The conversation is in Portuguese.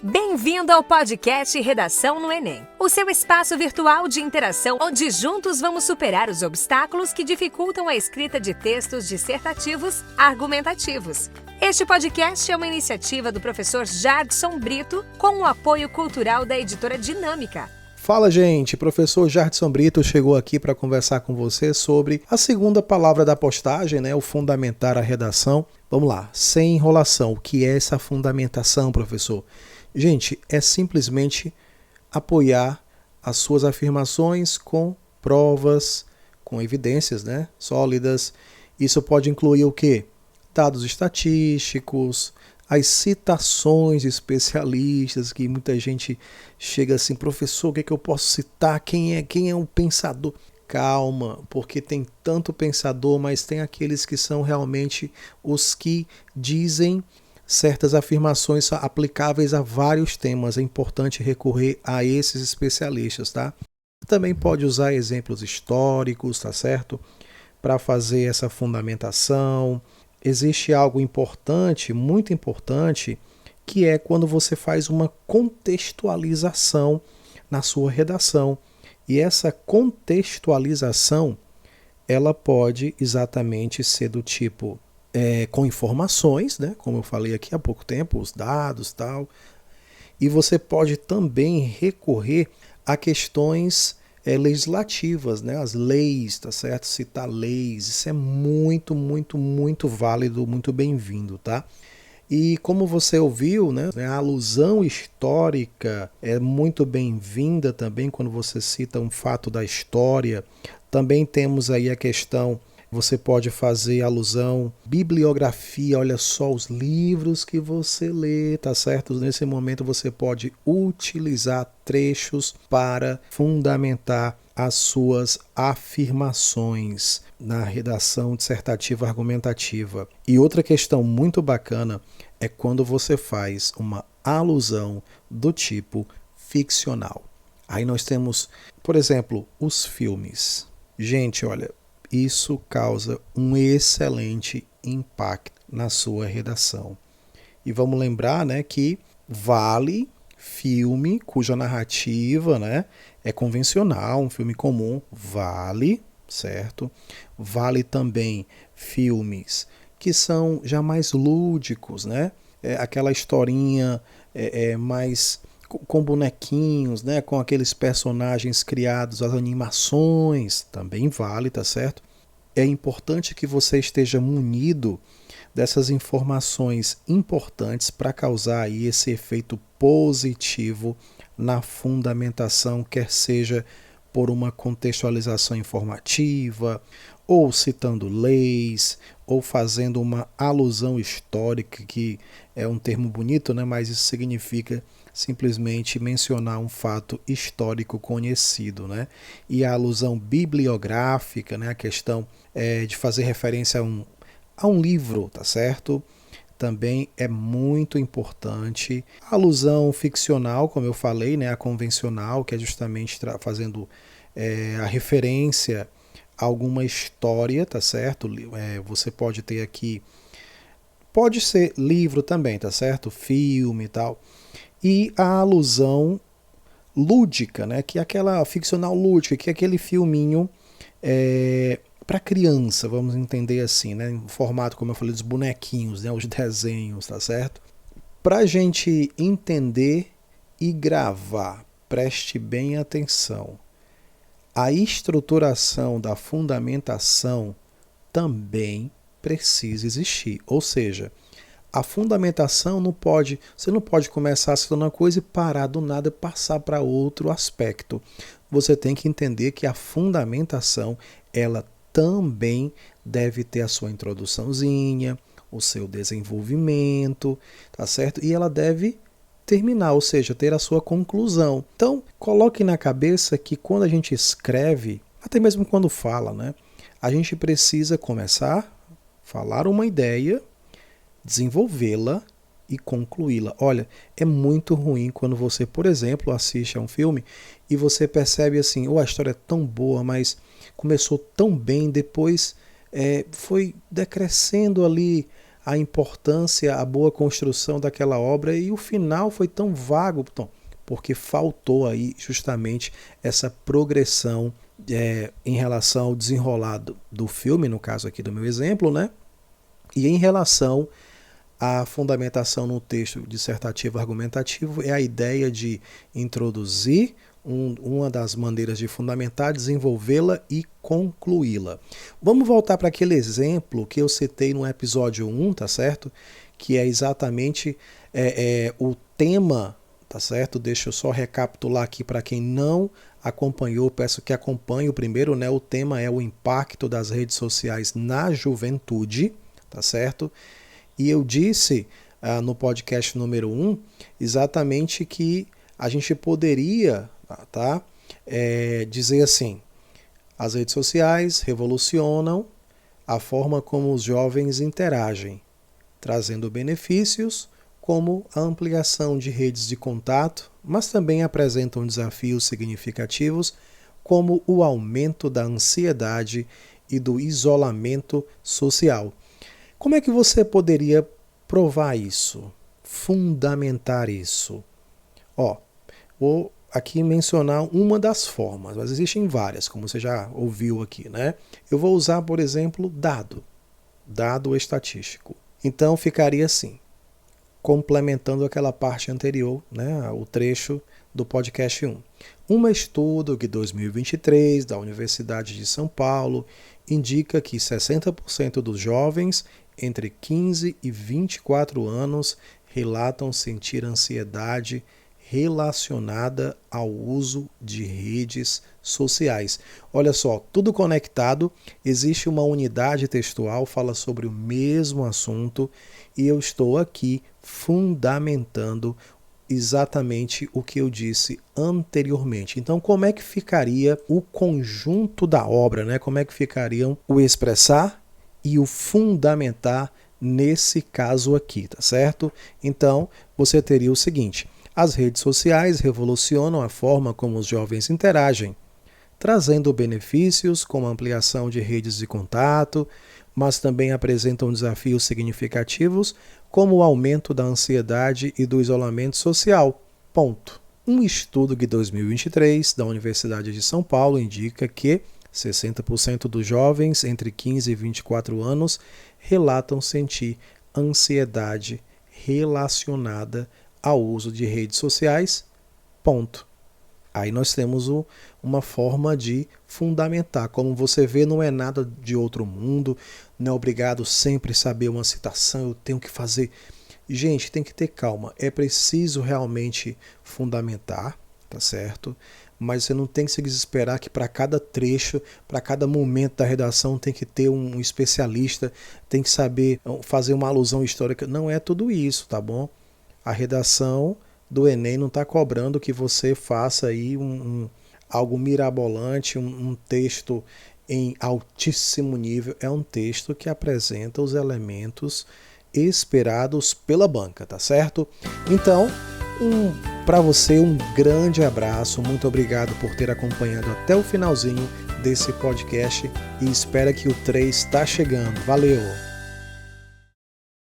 Bem-vindo ao podcast Redação no Enem, o seu espaço virtual de interação onde juntos vamos superar os obstáculos que dificultam a escrita de textos dissertativos argumentativos. Este podcast é uma iniciativa do professor Jardson Brito com o apoio cultural da editora Dinâmica. Fala, gente! Professor Jardson Brito chegou aqui para conversar com você sobre a segunda palavra da postagem, o fundamentar a redação. Vamos lá, sem enrolação. O que é essa fundamentação, professor? Gente, é simplesmente apoiar as suas afirmações com provas, com evidências, sólidas. Isso pode incluir o quê? Dados estatísticos, as citações de especialistas, que muita gente chega assim, professor, o que é que eu posso citar? Quem é o pensador? Calma, porque tem tanto pensador, mas tem aqueles que são realmente os que dizem certas afirmações aplicáveis a vários temas. É importante recorrer a esses especialistas, tá? Também pode usar exemplos históricos, tá certo? Para fazer essa fundamentação. Existe algo importante, muito importante, que é quando você faz uma contextualização na sua redação. E essa contextualização, ela pode exatamente ser do tipo com informações, como eu falei aqui há pouco tempo, os dados e tal. E você pode também recorrer a questões legislativas, as leis, tá certo? Citar leis, isso é muito, muito, muito válido, muito bem-vindo, tá? E como você ouviu, a alusão histórica é muito bem-vinda também quando você cita um fato da história. Também temos aí a questão, você pode fazer alusão, bibliografia, olha só os livros que você lê, tá certo? Nesse momento você pode utilizar trechos para fundamentar as suas afirmações na redação dissertativa argumentativa. E outra questão muito bacana é quando você faz uma alusão do tipo ficcional. Aí nós temos, por exemplo, os filmes. Gente, olha, isso causa um excelente impacto na sua redação. E vamos lembrar, que vale filme cuja narrativa, é convencional, um filme comum, vale, certo? Vale também filmes que são já mais lúdicos, aquela historinha mais com bonequinhos, com aqueles personagens criados, as animações, também vale, tá certo? É importante que você esteja munido dessas informações importantes para causar aí esse efeito positivo na fundamentação, quer seja por uma contextualização informativa, ou citando leis, ou fazendo uma alusão histórica, que é um termo bonito, mas isso significa simplesmente mencionar um fato histórico conhecido, E a alusão bibliográfica, a questão de fazer referência a um livro, tá certo? Também é muito importante. A alusão ficcional, como eu falei, a convencional, que é justamente fazendo a referência a alguma história, tá certo? Você pode ter aqui, pode ser livro também, tá certo? Filme e tal. E a alusão lúdica, que é aquela ficcional lúdica, que é aquele filminho para criança, vamos entender assim, em formato, como eu falei, dos bonequinhos, os desenhos, tá certo? Para a gente entender e gravar, preste bem atenção, a estruturação da fundamentação também precisa existir, ou seja, a fundamentação você não pode começar citando uma coisa e parar do nada e passar para outro aspecto. Você tem que entender que a fundamentação, ela também deve ter a sua introduçãozinha, o seu desenvolvimento, tá certo? E ela deve terminar, ou seja, ter a sua conclusão. Então, coloque na cabeça que quando a gente escreve, até mesmo quando fala, a gente precisa começar a falar uma ideia, desenvolvê-la e concluí-la. Olha, é muito ruim quando você, por exemplo, assiste a um filme e você percebe assim, a história é tão boa, mas começou tão bem, depois foi decrescendo ali a importância, a boa construção daquela obra e o final foi tão vago, porque faltou aí justamente essa progressão em relação ao desenrolado do filme, no caso aqui do meu exemplo, né? E em relação à fundamentação no texto dissertativo argumentativo, é a ideia de introduzir uma das maneiras de fundamentar, desenvolvê-la e concluí-la. Vamos voltar para aquele exemplo que eu citei no episódio 1, tá certo? Que é exatamente o tema, tá certo? Deixa eu só recapitular aqui para quem não acompanhou, peço que acompanhe o primeiro, né? O tema é o impacto das redes sociais na juventude, tá certo? E eu disse no podcast número 1 exatamente que a gente poderia dizer assim: as redes sociais revolucionam a forma como os jovens interagem, trazendo benefícios como a ampliação de redes de contato, mas também apresentam desafios significativos como o aumento da ansiedade e do isolamento social. Como é que você poderia provar isso? Fundamentar isso? Vou aqui mencionar uma das formas, mas existem várias, como você já ouviu aqui, né? Eu vou usar, por exemplo, dado estatístico. Então ficaria assim, complementando aquela parte anterior, né, o trecho do podcast 1. Um estudo de 2023 da Universidade de São Paulo indica que 60% dos jovens entre 15 e 24 anos relatam sentir ansiedade relacionada ao uso de redes sociais. Olha só, tudo conectado, existe uma unidade textual, fala sobre o mesmo assunto e eu estou aqui fundamentando exatamente o que eu disse anteriormente. Então, como é que ficaria o conjunto da obra, né? Como é que ficariam o expressar e o fundamentar nesse caso aqui, tá certo? Então, você teria o seguinte: as redes sociais revolucionam a forma como os jovens interagem, trazendo benefícios como a ampliação de redes de contato, mas também apresentam desafios significativos como o aumento da ansiedade e do isolamento social. Ponto. Um estudo de 2023 da Universidade de São Paulo indica que 60% dos jovens entre 15 e 24 anos relatam sentir ansiedade relacionada ao uso de redes sociais, ponto. Aí nós temos uma forma de fundamentar. Como você vê, não é nada de outro mundo, não é obrigado sempre saber uma citação, eu tenho que fazer. Gente, tem que ter calma, é preciso realmente fundamentar, tá certo? Mas você não tem que se desesperar que para cada trecho, para cada momento da redação tem que ter um especialista, tem que saber fazer uma alusão histórica. Não é tudo isso, tá bom? A redação do Enem não está cobrando que você faça aí algo mirabolante, um texto em altíssimo nível. É um texto que apresenta os elementos esperados pela banca, tá certo? Então, para você um grande abraço, muito obrigado por ter acompanhado até o finalzinho desse podcast e espera que o 3 está chegando. Valeu!